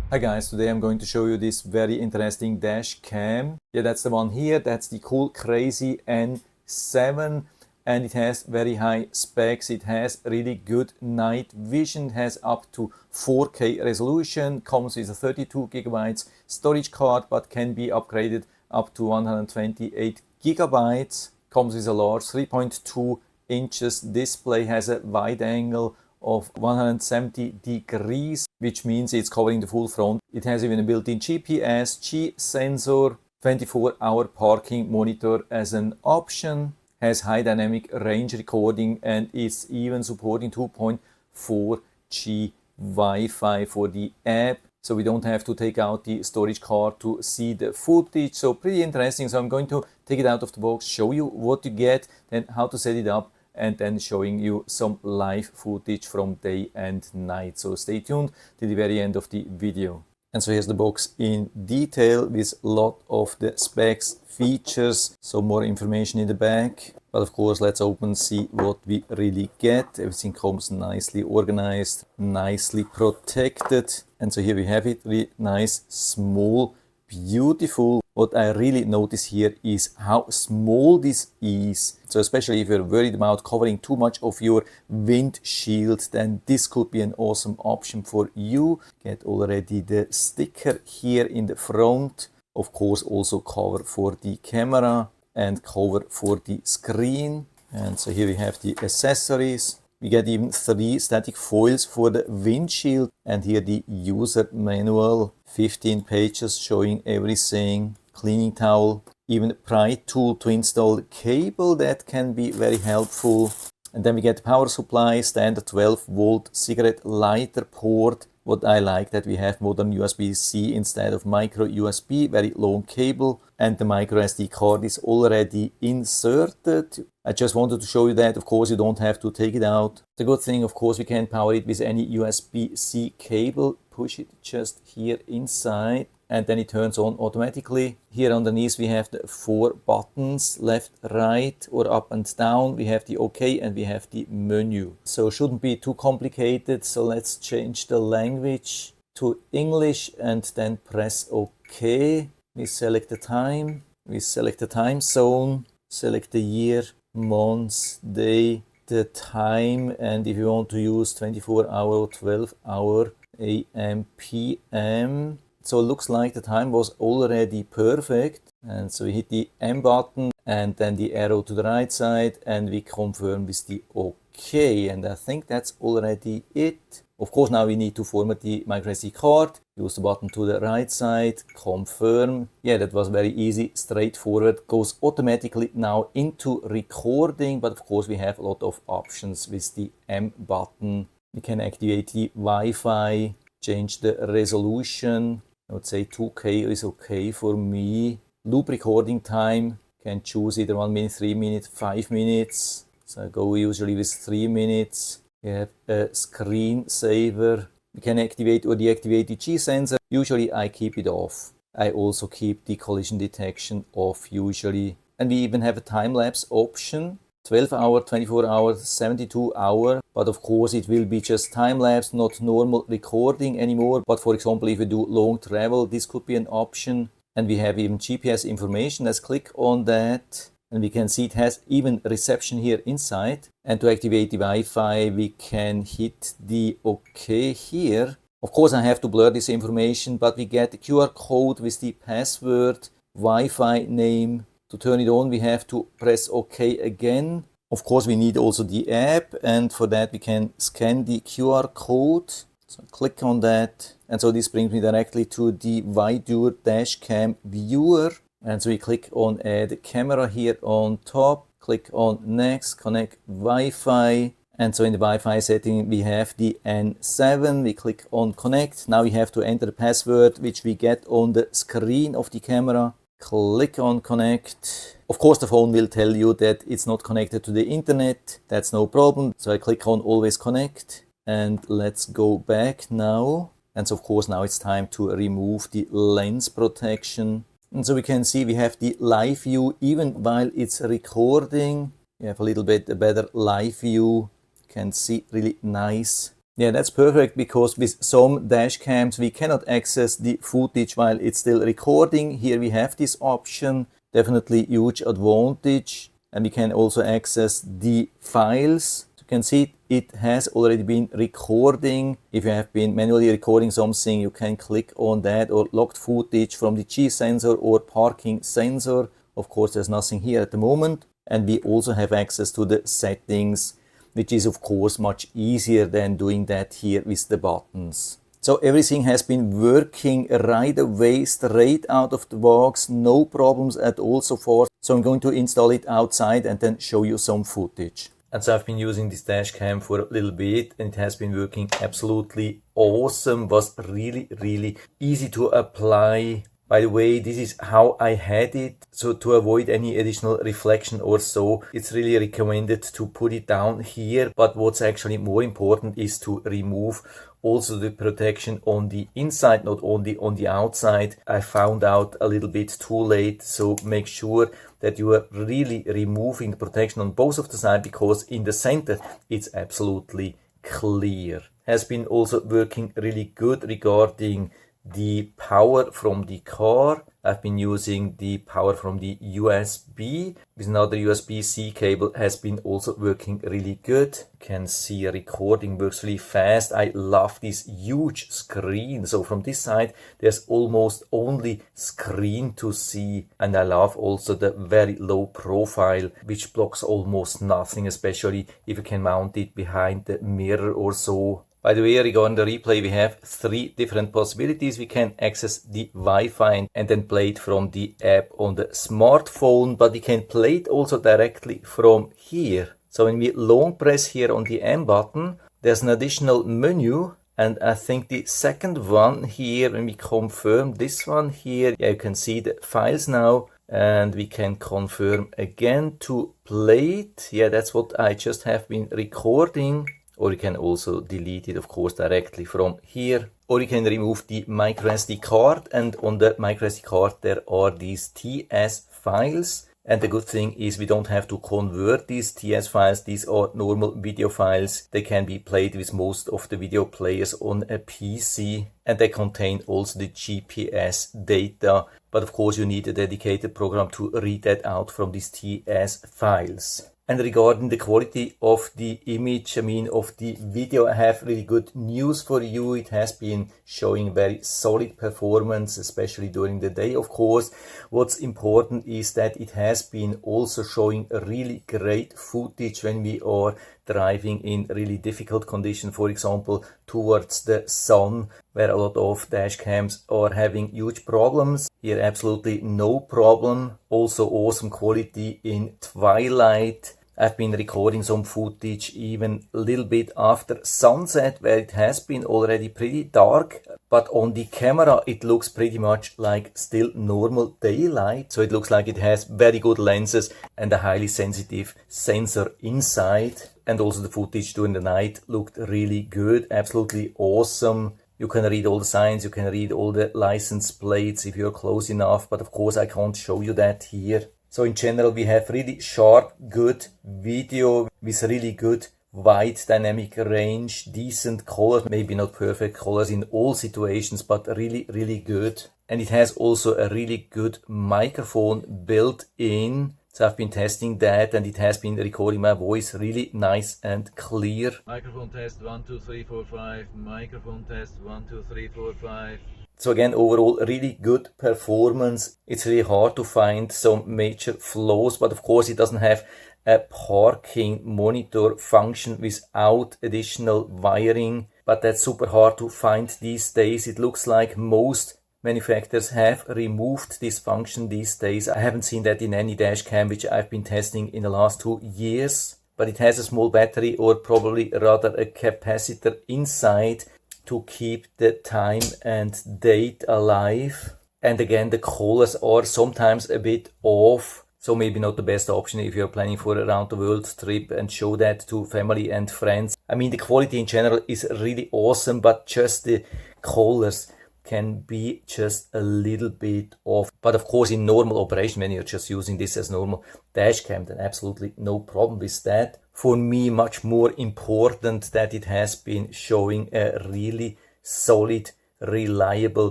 Hi guys, today I'm going to show you this very interesting dash cam. Yeah, that's the one here. That's the Coolcrazy N7 and it has very high specs. It has really good night vision. It has up to 4K resolution, comes with a 32 gigabytes storage card but can be upgraded up to 128 gigabytes. Comes with a large 3.2 inches display, has a wide angle of 170 degrees, which means it's covering the full front. It has even a built-in GPS, G sensor, 24-hour parking monitor as an option, has high dynamic range recording, and it's even supporting 2.4G Wi-Fi for the app. So we don't have to take out the storage card to see the footage. So pretty interesting. So I'm going to take it out of the box, show you what you get, then how to set it up, and then showing you some live footage from day and night. So stay tuned to the very end of the video. And so here's the box in detail with a lot of the specs, features, some more information in the back. But of course, let's open and see what we really get. Everything comes nicely organized, nicely protected. And so here we have it, really nice, small, beautiful. What I really notice here is how small this is. So especially if you're worried about covering too much of your windshield, then this could be an awesome option for you. Get already the sticker here in the front. Of course, also cover for the camera and cover for the screen. And so here we have the accessories. We get even 3 static foils for the windshield, and here the user manual, 15 pages showing everything, cleaning towel, even pry tool to install the cable, that can be very helpful. And then we get the power supply, standard 12-volt cigarette lighter port. What I like that we have modern USB-C instead of micro USB, very long cable, and the micro SD card is already inserted. I just wanted to show you that. Of course, you don't have to take it out. The good thing, of course, we can power it with any USB-C cable. Push it just here inside, and then it turns on automatically. Here underneath we have the 4 buttons, left, right, or up and down. We have the OK and we have the menu. So shouldn't be too complicated. So let's change the language to English and then press OK. We select the time, we select the time zone, select the year, month, day, the time, and if you want to use 24-hour or 12-hour, AM, PM. So it looks like the time was already perfect. And so we hit the M button and then the arrow to the right side, and we confirm with the OK. And I think that's already it. Of course, now we need to format the microSD card. Use the button to the right side, confirm. Yeah, that was very easy, straightforward. Goes automatically now into recording, but of course we have a lot of options with the M button. We can activate the Wi-Fi, change the resolution. I would say 2K is okay for me. Loop recording time, can choose either 1 minute, 3 minutes, 5 minutes. So I go usually with 3 minutes. We have a screensaver. We can activate or deactivate the G sensor. Usually I keep it off. I also keep the collision detection off usually. And we even have a time-lapse option. 12-hour, 24-hour, 72-hour. But of course it will be just time-lapse, not normal recording anymore. But for example, if you do long travel, this could be an option. And we have even GPS information. Let's click on that. And we can see it has even reception here inside. And to activate the Wi-Fi, we can hit the OK here. Of course, I have to blur this information, but we get the QR code with the password, Wi-Fi name. To turn it on, we have to press OK again. Of course, we need also the app, and for that we can scan the QR code. So click on that. And so this brings me directly to the WiFi Dashcam viewer. And so we click on add camera here on top, click on next, connect Wi-Fi. And so in the Wi-Fi setting, we have the N7, we click on connect. Now we have to enter the password, which we get on the screen of the camera. Click on connect. Of course, the phone will tell you that it's not connected to the internet. That's no problem. So I click on always connect and let's go back now. And so of course, now it's time to remove the lens protection. And so we can see we have the live view even while it's recording. You have a little bit a better live view. You can see really nice Yeah, that's perfect, because with some dash cams we cannot access the footage while it's still recording. Here we have this option, definitely huge advantage. And we can also access the files. You can see it has already been recording. If you have been manually recording something, you can click on that, or logged footage from the G sensor or parking sensor. Of course, there's nothing here at the moment. And we also have access to the settings, which is of course much easier than doing that here with the buttons. So everything has been working right away, straight out of the box, no problems at all so far. So I'm going to install it outside and then show you some footage. And so I've been using this dash cam for a little bit, and it has been working absolutely awesome. Was really easy to apply. By the way, this is how I had it, so to avoid any additional reflection or so, it's really recommended to put it down here. But what's actually more important is to remove also the protection on the inside, not only on the outside. I found out a little bit too late, so make sure that you are really removing the protection on both of the sides, because in the center it's absolutely clear. Has been also working really good regarding the power from the car. I've been using the power from the USB with another USB-C cable. Has been also working really good. You can see recording works really fast. I love this huge screen. So from this side there's almost only screen to see, and I love also the very low profile, which blocks almost nothing, especially if you can mount it behind the mirror or so. By the way, regarding the replay, we have 3 different possibilities. We can access the Wi-Fi and then play it from the app on the smartphone, but we can play it also directly from here. So when we long press here on the M button, there's an additional menu, and I think the second one here, when we confirm this one here, yeah, you can see the files now, and we can confirm again to play it. Yeah, that's what I just have been recording. Or you can also delete it, of course, directly from here. Or you can remove the microSD card, and on the microSD card there are these TS files. And the good thing is we don't have to convert these TS files. These are normal video files. They can be played with most of the video players on a PC. And they contain also the GPS data. But of course you need a dedicated program to read that out from these TS files. And regarding the quality of the image, of the video, I have really good news for you. It has been showing very solid performance, especially during the day, of course. What's important is that it has been also showing really great footage when we are driving in really difficult conditions, for example, towards the sun, where a lot of dash cams are having huge problems. Here, absolutely no problem. Also awesome quality in twilight. I've been recording some footage even a little bit after sunset, where it has been already pretty dark, but on the camera it looks pretty much like still normal daylight. So it looks like it has very good lenses and a highly sensitive sensor inside. And also the footage during the night looked really good, absolutely awesome. You can read all the signs, you can read all the license plates if you're close enough, but of course I can't show you that here. So in general we have really sharp, good video with really good wide dynamic range, decent colors, maybe not perfect colors in all situations, but really good. And it has also a really good microphone built in. So I've been testing that, and it has been recording my voice really nice and clear. Microphone test 1 2 3 4 5. Microphone test 1 2 3 4 5. So again, overall really good performance. It's really hard to find some major flaws, but of course it doesn't have a parking monitor function without additional wiring, but that's super hard to find these days. It looks like most manufacturers have removed this function these days. I haven't seen that in any dash cam which I've been testing in the last 2 years, but it has a small battery, or probably rather a capacitor inside, to keep the time and date alive. And again, the colors are sometimes a bit off, so maybe not the best option if you're planning for a round the world trip and show that to family and friends. The quality in general is really awesome, but just the colors can be just a little bit off. But of course in normal operation, when you're just using this as normal dash cam, then absolutely no problem with that. for me much more important that it has been showing a really solid, reliable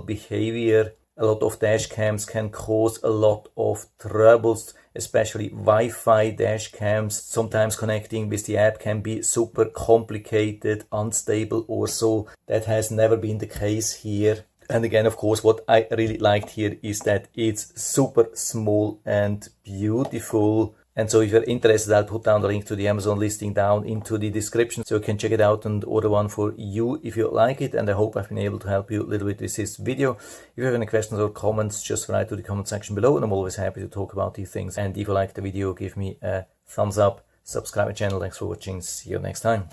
behavior. A lot of dash cams can cause a lot of troubles, especially Wi-Fi dash cams. Sometimes connecting with the app can be super complicated, unstable or so. That has never been the case here. And again, of course, what I really liked here is that it's super small and beautiful. And so if you're interested, I'll put down the link to the Amazon listing down into the description so you can check it out and order one for you if you like it. And I hope I've been able to help you a little bit with this video. If you have any questions or comments, just write to the comment section below and I'm always happy to talk about these things. And if you liked the video, give me a thumbs up, subscribe my channel. Thanks for watching. See you next time.